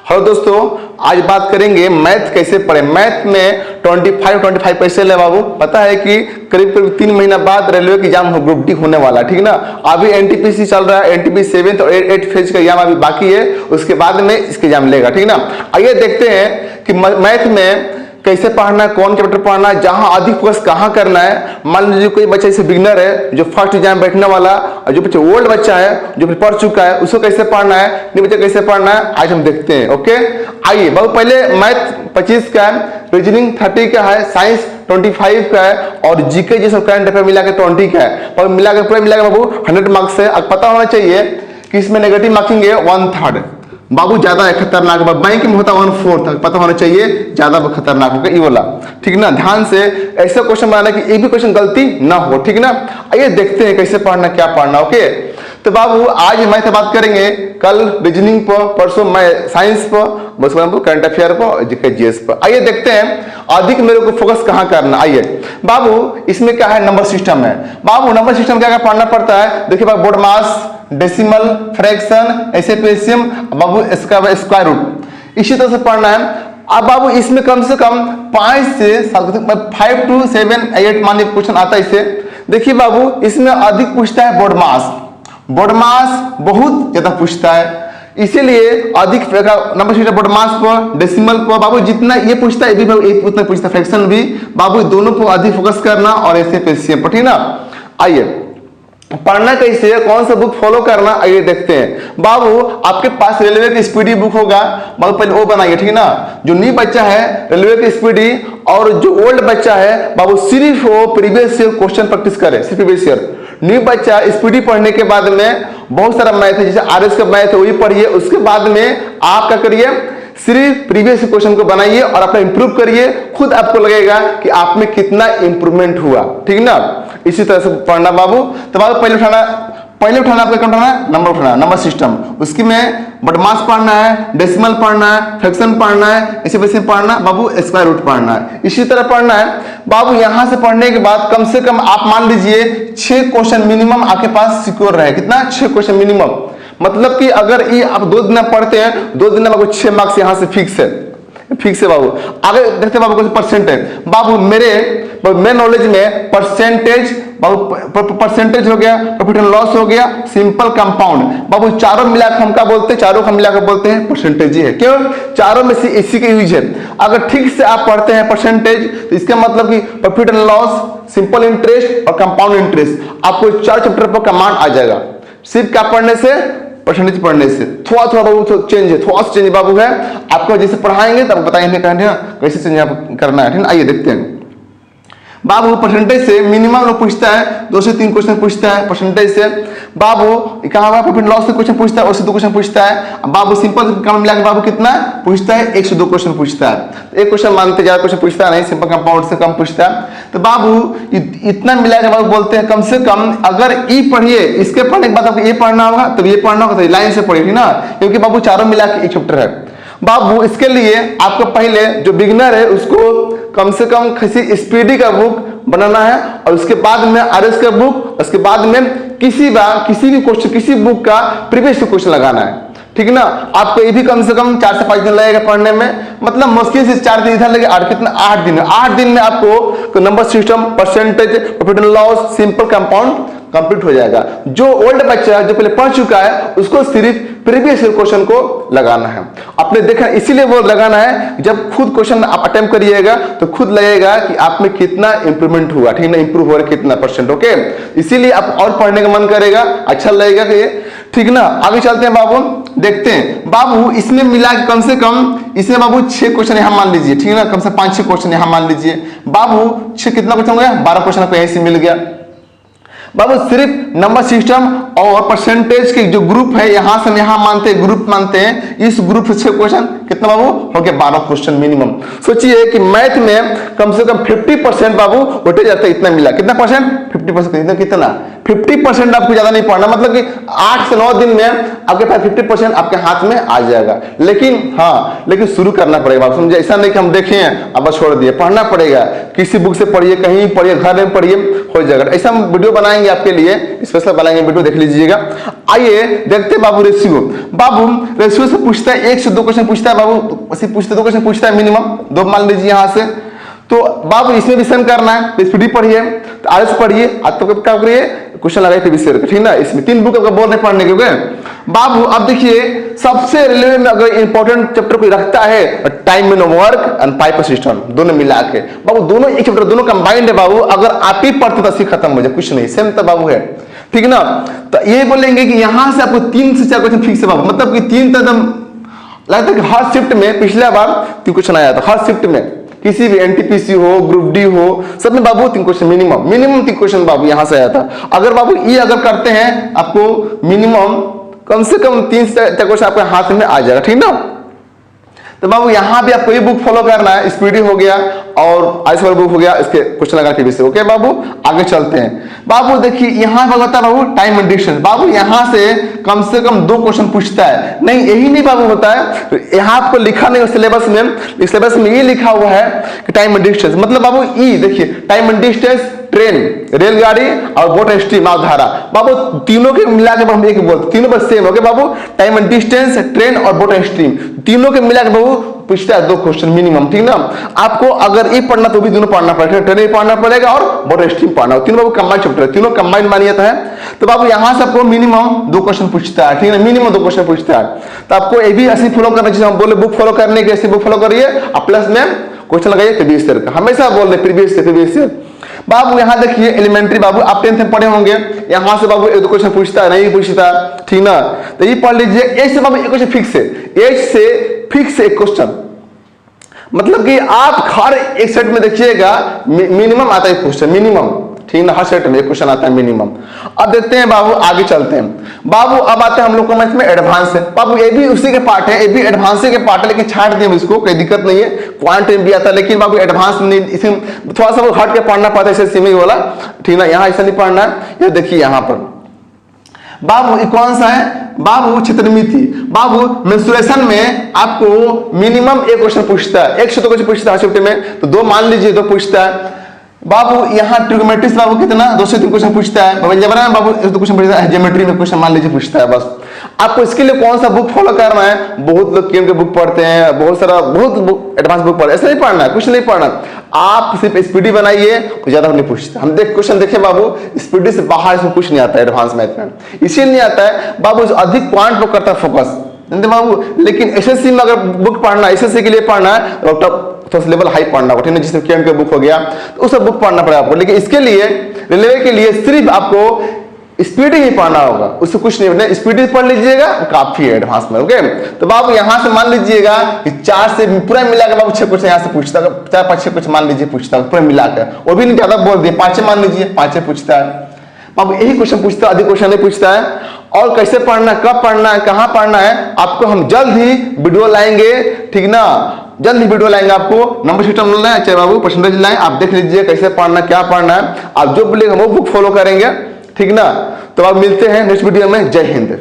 Hello दोस्तों, आज बात करेंगे मैथ कैसे पढ़े। मैथ में 25 पैसे ले बाबू। पता है कि करीब 3 महीना बाद रेलवे का एग्जाम ग्रुप डी होने वाला है, ठीक ना। अभी एनटीपीसी चल रहा है, एनटीपीसी 7th और 8th फेज का एग्जाम अभी बाकी है, उसके बाद में इसका एग्जाम लेगा, ठीक ना। आइए देखते हैं कि मैथ में कैसे पढ़ना है, कौन चैप्टर पढ़ना है, जहां अधिक फोकस कहां करना है। मान लीजिए कोई बच्चा जैसे बिगनर है जो फर्स्ट एग्जाम बैठने वाला, और जो बच्चा ओल्ड बच्चा है जो पढ़ चुका है, उसको कैसे पढ़ना है, नहीं बच्चा कैसे पढ़ना है, आज हम देखते हैं। ओके, आइए बाबू, पहले मैथ 25 का है, रीजनिंग 30 का है, साइंस 25 का है और जीके जैसे करंट अफेयर मिला के 20 का है। और मिला के पूरा मिला के बाबू 100 मार्क्स है। अब पता होना चाहिए कि इसमें नेगेटिव मार्किंग है 1/3 बाबू, ज्यादा है खतरनाक। बैंक में होता 1/4 पता होना चाहिए, ज्यादा खतरनाक होगा ये वाला, ठीक ना। ध्यान से ऐसा क्वेश्चन बनाना कि एक भी क्वेश्चन गलती ना हो, ठीक ना। आइए देखते हैं कैसे पढ़ना, क्या पढ़ना। ओके, तो बाबू आज मैथ बात करेंगे, कल रीजनिंग पर, परसों मैं साइंस पर, उसके बाद करंट अफेयर पर, जीके जीएस पर। आइए देखते हैं अधिक मेरे को फोकस कहां करना। आइए बाबू, इसमें क्या है, नंबर सिस्टम है। बाबू नंबर सिस्टम क्या क्या पढ़ना पड़ता है, देखिए बाबू, बोर्ड मास, डेसिमल, फ्रैक्शन, एसएपीएसएम, बाबू इसका स्क्वायर रूट, इसी तरह से पढ़ना है। अब बाबू इसमें कम से कम 5 से 5 to 7 8 माने क्वेश्चन आता है इससे। देखिए बाबू, इसमें अधिक पूछता है बोर्ड मास। बोर्ड मास बहुत ज्यादा पूछता है, इसीलिए अधिक नंबर सिस्टम बोर्ड मास पर, डेसिमल पर। बाबू जितना ये पूछता है, ये भी उतना पूछता है, फ्रैक्शन भी। बाबू दोनों पर अधिक फोकस करना और एसएपीएसएम पर, ठीक ना। आइए पढ़ना कैसे है, कौन सा बुक फॉलो करना, आइए देखते हैं। बाबू आपके पास रेलवे की स्पीडी बुक होगा, बाबू पहले वो बनाइए, ठीक ना। जो न्यू बच्चा है रेलवे की स्पीडी, और जो ओल्ड बच्चा है बाबू सिर्फ वो प्रीवियस ईयर क्वेश्चन प्रैक्टिस करे, सिर्फ प्रीवियस ईयर। न्यू बच्चा स्पीडी पढ़ने के बाद में बहुत सारा मैथ है, जैसे आरएस का मैथ है वही पढ़िए, उसके बाद में आप क्या करिए, सिर्फ प्रीवियस क्वेश्चन को बनाइए और अपना इंप्रूव करिए। खुद आपको लगेगा कि आप में कितना इंप्रूवमेंट हुआ, ठीक ना। इसी तरह से पढ़ना बाबू। तो बाबू पहले उठाना आपको क्या उठाना है, नंबर उठाना, नंबर सिस्टम। उसकी में बट मास पढ़ना है, डेसिमल पढ़ना है, फ्रैक्शन पढ़ना है, इसी वजह से पढ़ना बाबू, स्क्वायर रूट पढ़ना है, इसी तरह पढ़ना है। बाबू यहां से पढ़ने के बाद कम से कम आप मान लीजिए 6 क्वेश्चन मिनिमम आपके पास सिक्योर रहे। कितना, 6 क्वेश्चन मिनिमम। मतलब कि अगर ये आप 2 दिन पढ़ते हैं, 2 दिन में आपको 6 मार्क्स यहां से फिक्स है बाबू। आगे देखते बाबू कैसे परसेंटेज। बाबू मेरे नॉलेज में परसेंटेज बाबू, परसेंटेज हो गया, प्रॉफिट एंड लॉस हो गया, सिंपल कंपाउंड। बाबू चारों मिलाकर हम क्या बोलते हैं, चारों को मिलाकर बोलते हैं परसेंटेज ही है। क्यों, चारों में से इसी का यूज है। अगर ठीक से आप पढ़ते हैं परसेंटेज, तो इसका मतलब कि profit and loss, simple interest और कंपाउंड इंटरेस्ट, आपको 4 चैप्टर पर कमांड आ जाएगा, सिर्फ क्या पढ़ने से, परसेंटेज पढ़ने से। थोड़ा बाबू चेंज है, थोड़ा सा चेंज बाबू है। आपको जैसे पढ़ाएंगे तब बताएंगे कैसे चेंज करना है, ठीक है। आइए देखते हैं बाबू, परसेंटेज से मिनिमम लोग पूछता है 2 से 3 क्वेश्चन पूछता है परसेंटेज से। बाबू कहा हुआ प्रॉफिट लॉस से क्वेश्चन पूछता है, और से 2 क्वेश्चन पूछता है। बाबू सिंपल काम मिला के बाबू कितना पूछता है, 1 से 2 क्वेश्चन पूछता है। एक क्वेश्चन मानते, ज्यादा क्वेश्चन पूछता है नहीं, सिंपल कंपाउंड से कम पूछता है। तो बाबू इतना मिला के बाबू बोलते हैं कम से कम, अगर ई पढ़िए, इसके पढ़ने के बाद आपको ये पढ़ना होगा, तब ये पढ़ना होगा, तो लाइन से पढ़िए ना, क्योंकि बाबू चारों मिला के 1 चैप्टर है। बाबू इसके लिए आपको पहले जो बिगिनर है उसको कम से कम किसी स्पीडी का बुक बनाना है, और उसके बाद में आरएस का बुक, उसके बाद में किसी भी क्वेश्चन, किसी बुक का प्रीवियस क्वेश्चन लगाना है, ठीक ना। आपको ये भी कम से कम 4 से 5 दिन लगेगा पढ़ने में, मतलब मुश्किल से 4 दिन इधर लगे, 8 दिन। 8 दिन में आपको number system, percentage, profit and loss, simple compound complete हो जाएगा। जो ओल्ड बच्चा है, जो पहले पढ़ चुका है, उसको सिर्फ प्रीवियस क्वेश्चन को लगाना है। आपने देखा, इसीलिए वो लगाना है, जब खुद क्वेश्चन आप अटेम्प्ट करिएगा तो खुद लगेगा कि आप में कितना इंप्रूवमेंट हुआ, ठीक ना, इंप्रूव हो रहा है कितना परसेंट। ओके, इसीलिए आप और पढ़ने का मन करेगा, अच्छा लगेगा कि ठीक ना। आगे चलते हैं बाबू, देखते हैं बाबू इसमें मिला कम से कम, इसमें बाबू 6 क्वेश्चन यहां मान लीजिए, ठीक ना, कम से 5-6 क्वेश्चन यहां मान लीजिए। बाबू 6 कितना क्वेश्चन हो गया, 12 क्वेश्चन आपको यहीं से मिल गया। बाबू सिर्फ नंबर सिस्टम और परसेंटेज के जो ग्रुप है, यहां से यहां मानते हैं, ग्रुप मानते हैं, इस ग्रुप से 6 क्वेश्चन कितना बाबू हो गया, 12 क्वेश्चन मिनिमम। सोचिए कि मैथ में कम से कम 50% बाबू उठे जाते हैं, इतना मिला, कितना परसेंट, 50%, कितना 50% आपको ज्यादा नहीं पढ़ना, मतलब कि 8 से 9 दिन में आपके पास 50% आपके हाथ में आ जाएगा। लेकिन शुरू करना पड़ेगा, आप समझे। ऐसा नहीं कि हम देखें अब बस छोड़ दिए, पढ़ना पड़ेगा। किसी बुक से पढ़िए, कहीं पढ़िए, घर में पढ़िए, हो जाएगा। ऐसा हम वीडियो बनाएंगे आपके लिए, स्पेशल बनाएंगे वीडियो, देख लीजिएगा। आइए देखते बाबू रेशियो। बाबू रेशियो से पूछता है, 1 से 2 क्वेश्चन पूछता है बाबू, ऐसे पूछते 2 क्वेश्चन पूछता है मिनिमम, 2 मान लीजिए यहाँ से। तो बाबू इसमें भी सेम करना है, स्पीडी पढ़िए, तो आरएस पढ़िए, आज तो क्या करिए क्वेश्चन लगाइए प्रीवियस ईयर का, ठीक ना। इसमें 3 बुक आपको बोल रहे पढ़ने के। बाबू अब देखिए सबसे रेलवे में अगर इंपॉर्टेंट चैप्टर कोई रखता है, time man work and pipe system, दोनों मिला के बाबू, दोनों एक चैप्टर, दोनों कंबाइंड है बाबू। अगर आप ही पढ़ते तो ऐसे खत्म हो जाए, कुछ नहीं, सेम तो बाबू है, ठीक ना। तो ये बोलेंगे कि यहां से आपको 3 से 4 क्वेश्चन फिक्स है बाबू, मतलब कि 3 तो एकदम लगता है कि हर शिफ्ट में, पिछला बार 3 क्वेश्चन आया था हर शिफ्ट में, किसी भी एनटीपीसी हो, ग्रुप डी हो, सब में बाबू 3 क्वेश्चन मिनिमम 3 क्वेश्चन बाबू यहां से आया था। अगर बाबू ये अगर करते हैं, आपको मिनिमम कम से कम 3 से 4 क्वेश्चन आपके हाथ में आ जाएगा, ठीक ना। तो बाबू यहां भी आपको ये बुक फॉलो करना है, स्पीडी हो गया और आइस वाला बुक हो गया, इसके क्वेश्चन लगा के ओके बाबू। आगे चलते हैं बाबू, देखिए यहां पर होता है बाबू टाइम एंड डिस्टेंस। बाबू यहां से कम 2 क्वेश्चन पूछता है, नहीं यही नहीं बाबू होता है, यहां आपको लिखा नहीं सिलेबस में ये लिखा हुआ है कि टाइम एंड डिस्टेंस, मतलब बाबू ई देखिए टाइम एंड डिस्टेंस, ट्रेन, रेलगाड़ी और बोट स्ट्रीम, नावधारा। बाबू तीनों के मिला के हम एक बोलते, तीनों पर same, okay Babu. Time and distance, train और बोट स्ट्रीम, तीनों के मिला के बाबू पूछता है 2 क्वेश्चन मिनिमम, ठीक ना। आपको अगर ये पढ़ना तो भी दोनों पढ़ना पड़ेगा, ट्रेन पढ़ना पड़ेगा और बोट स्ट्रीम पढ़ना, तीनों बाबू कंबाइंड चैप्टर, तीनों कंबाइंड मानियत है। तो बाबू यहां से आपको मिनिमम 2 क्वेश्चन पूछता है, ठीक है, मिनिमम 2 क्वेश्चन पूछता है। तो आपको ये भी ऐसे फॉलो करना चाहिए, हम बोले बुक फॉलो करने के, ऐसे बुक फॉलो करिए और प्लस में क्वेश्चन लगाइए प्रीवियस ईयर का, हमेशा बोल रहे प्रीवियस ईयर। बाबू यहां देखिए एलिमेंट्री, बाबू आप 10th में पढ़े होंगे, यहां से बाबू 1-2 क्वेश्चन पूछता है, नहीं पूछता, ठीक ना। तो ये पढ़ लीजिए, एज से बाबू 1 क्वेश्चन फिक्स है, एज से फिक्स 1 क्वेश्चन, मतलब कि आप हर एक सेट में देखिएगा मिनिमम आता है क्वेश्चन, मिनिमम, ठीक ना, हर सेट में 1 क्वेश्चन आता है मिनिमम। अब देखते हैं बाबू, आगे चलते हैं बाबू। अब आते हैं हम लोग को मैथ में एडवांस है बाबू, ये भी उसी के पार्ट है, ये भी एडवांस के पार्ट है, लेकिन छाट दिए इसको, कोई दिक्कत नहीं है, क्वांट में भी आता है, लेकिन बाबू एडवांस में इसमें थोड़ा सा हट के पढ़ना पड़ता है, ऐसे में वाला, ठीक ना। यहाँ ऐसा नहीं पढ़ना है, ये देखिए यहाँ पर बाबू ये कौन सा है बाबू, क्षेत्रमिति। बाबू मेंस्ट्रुएशन में आपको मिनिमम 1 क्वेश्चन पूछता है, 1 से 2 क्वेश्चन पूछता है शिफ्ट में, तो 2 मान लीजिए, 2 पूछता है बाबू। यहाँ ट्रिग्नोमेट्री से बाबू कितना 2 से 3 क्वेश्चन पूछता है, अलजेब्रा में बाबू 1-2 क्वेश्चन पूछता है, ज्योमेट्री में क्वेश्चन मान लीजिए पूछता है। बस आपको इसके लिए कौन सा बुक फॉलो करना है, बहुत लोग केम के बुक पढ़ते हैं, बहुत बुक एडवांस बुक पढ़ते हैं, ऐसा नहीं पढ़ना है, कुछ नहीं पढ़ना, आप सिर्फ स्पीडी बनाइए, ज्यादा नहीं पूछते। हम क्वेश्चन देखे बाबू, स्पीडी से बाहर इसमें कुछ नहीं आता है एडवांस मैथ में, इसीलिए नहीं आता है बाबू, अधिक पॉइंट पर करता है फोकस बाबू। लेकिन एसएससी में अगर बुक पढ़ना, एसएससी के लिए पढ़ना है तो लेवल हाई पढ़ना होगा, जिसमें केम के बुक हो गया तो उस बुक पढ़ना पड़ेगा आपको। लेकिन इसके लिए रेलवे के लिए सिर्फ आपको स्पीडी ही पढ़ना होगा, उससे कुछ नहीं, स्पीडी पढ़ लीजिएगा काफी है एडवांस में, ओके। तो बाबू यहां से मान लीजिएगा कि 4 से पूरा मिला के बाबू 6 क्वेश्चन यहां से पूछता है, 4-5-6 क्वेश्चन मान लीजिए पूछता है पूरा मिला के, वो भी नहीं ज्यादा बोल दिए, 5 मान लीजिए, 5 पूछता है बाबू, यही क्वेश्चन पूछता है, अधिक क्वेश्चन नहीं पूछता है। और कैसे पढ़ना, कब पढ़ना है, कहां पढ़ना है, आपको हम जल्द ही वीडियो लाएंगे, ठीक ना, जल्द ही वीडियो लाएंगे आपको। नंबर सिस्टम मिलना है, चाहे बाबू परसेंटेज लाएं, आप देख लीजिए कैसे पढ़ना, क्या पढ़ना है, आप जो बोलेंगे हम वो बुक फॉलो करेंगे, ठीक ना। तो आप मिलते हैं नेक्स्ट वीडियो में, जय हिंद।